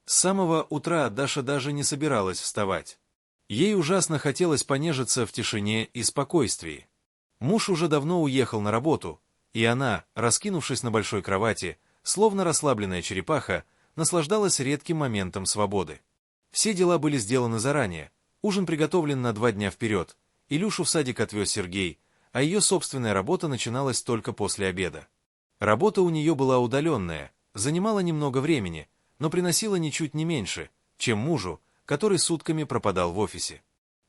С самого утра Даша даже не собиралась вставать. Ей ужасно хотелось понежиться в тишине и спокойствии. Муж уже давно уехал на работу, и она, раскинувшись на большой кровати, словно расслабленная черепаха, наслаждалась редким моментом свободы. Все дела были сделаны заранее, ужин приготовлен на 2 дня вперед, Илюшу в садик отвез Сергей, а ее собственная работа начиналась только после обеда. Работа у нее была удаленная, занимала немного времени, но приносила ничуть не меньше, чем мужу, который сутками пропадал в офисе.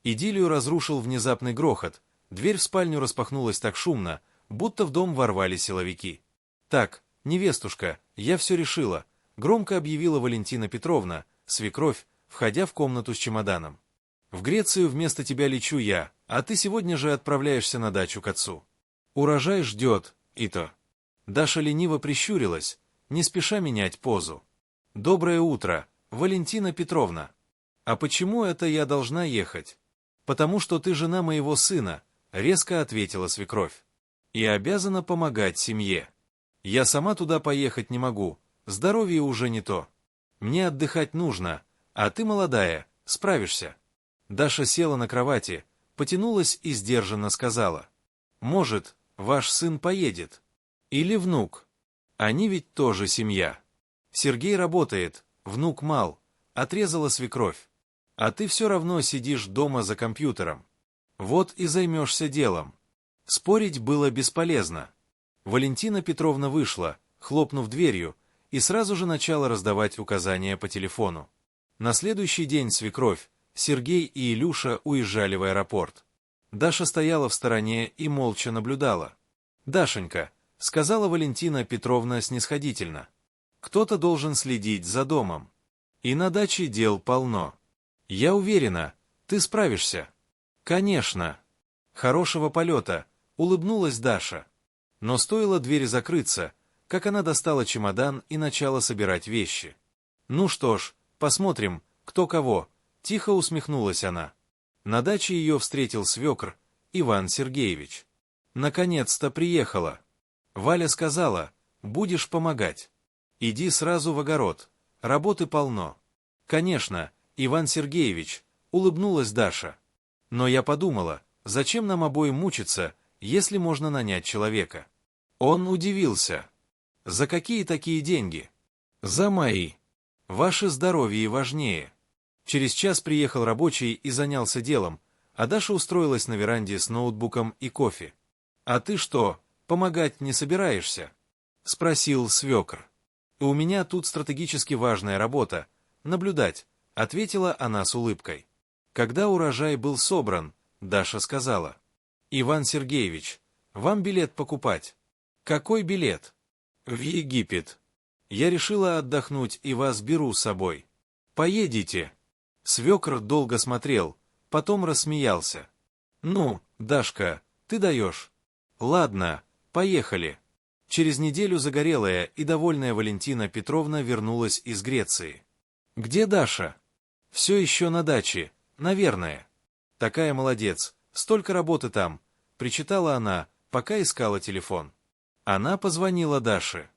Идиллию разрушил внезапный грохот, дверь в спальню распахнулась так шумно, будто в дом ворвались силовики. «Так, невестушка, я все решила», — громко объявила Валентина Петровна, свекровь, входя в комнату с чемоданом. «В Грецию вместо тебя лечу я, а ты сегодня же отправляешься на дачу к отцу. Урожай ждет, и то». Даша лениво прищурилась, не спеша менять позу. «Доброе утро, Валентина Петровна. А почему это я должна ехать?» «Потому что ты жена моего сына», — резко ответила свекровь. «И обязана помогать семье. Я сама туда поехать не могу, здоровье уже не то. Мне отдыхать нужно, а ты молодая, справишься». Даша села на кровати, потянулась и сдержанно сказала: «Может, ваш сын поедет? Или внук? Они ведь тоже семья. Сергей работает, внук мал», — отрезала свекровь. «А ты все равно сидишь дома за компьютером. Вот и займешься делом». Спорить было бесполезно. Валентина Петровна вышла, хлопнув дверью, и сразу же начала раздавать указания по телефону. На следующий день свекровь, Сергей и Илюша уезжали в аэропорт. Даша стояла в стороне и молча наблюдала. «Дашенька», — сказала Валентина Петровна снисходительно, — «кто-то должен следить за домом. И на даче дел полно. Я уверена, ты справишься». «Конечно». «Хорошего полета», — улыбнулась Даша. Но стоило двери закрыться, как она достала чемодан и начала собирать вещи. «Ну что ж, посмотрим, кто кого», — тихо усмехнулась она. На даче ее встретил свекр, Иван Сергеевич. «Наконец-то приехала. Валя сказала, будешь помогать. Иди сразу в огород, работы полно». «Конечно, Иван Сергеевич», — улыбнулась Даша. «Но я подумала, зачем нам обоим мучиться, если можно нанять человека?» Он удивился. «За какие такие деньги?» «За мои. Ваше здоровье важнее». Через час приехал рабочий и занялся делом, а Даша устроилась на веранде с ноутбуком и кофе. «А ты что, помогать не собираешься?» — спросил свекр. «У меня тут стратегически важная работа — наблюдать», — ответила она с улыбкой. Когда урожай был собран, Даша сказала: «Иван Сергеевич, вам билет покупать». «Какой билет?» «В Египет. Я решила отдохнуть и вас беру с собой. Поедете?» Свекр долго смотрел, потом рассмеялся. «Ну, Дашка, ты даешь. Ладно, поехали». Через неделю загорелая и довольная Валентина Петровна вернулась из Греции. «Где Даша?» «Все еще на даче, наверное». «Такая молодец, столько работы там», — причитала она, пока искала телефон. Она позвонила Даше.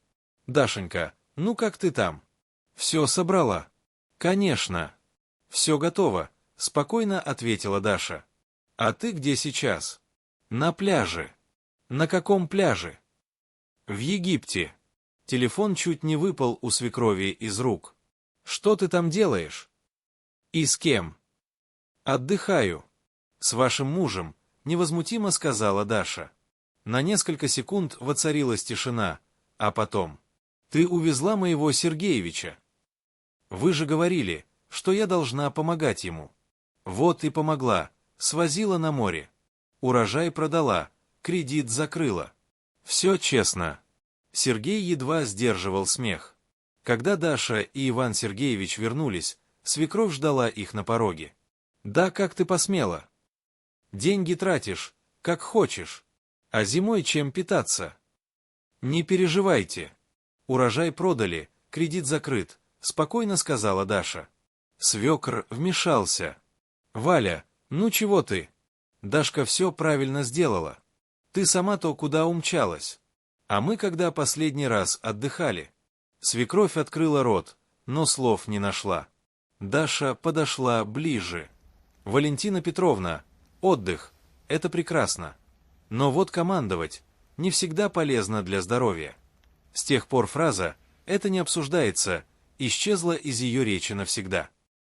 «Дашенька, ну как ты там?» «Все собрала?» «Конечно». «Все готово», — спокойно ответила Даша. «А ты где сейчас?» «На пляже». «На каком пляже?» «В Египте». Телефон чуть не выпал у свекрови из рук. «Что ты там делаешь?» «И с кем?» «Отдыхаю». «С вашим мужем», — невозмутимо сказала Даша. На несколько секунд воцарилась тишина, а потом: «Ты увезла моего Сергеевича. Вы же говорили, что я должна помогать ему. Вот и помогла, свозила на море. Урожай продала, кредит закрыла. Все честно». Сергей едва сдерживал смех. Когда Даша и Иван Сергеевич вернулись, свекровь ждала их на пороге. «Да как ты посмела? Деньги тратишь, как хочешь. А зимой чем питаться?» «Не переживайте. Урожай продали, кредит закрыт», — спокойно сказала Даша. Свекр вмешался. «Валя, ну чего ты? Дашка все правильно сделала. Ты сама-то куда умчалась? А мы когда последний раз отдыхали?» Свекровь открыла рот, но слов не нашла. Даша подошла ближе. «Валентина Петровна, отдых – это прекрасно. Но вот командовать не всегда полезно для здоровья». С тех пор фраза «это не обсуждается» исчезла из ее речи навсегда.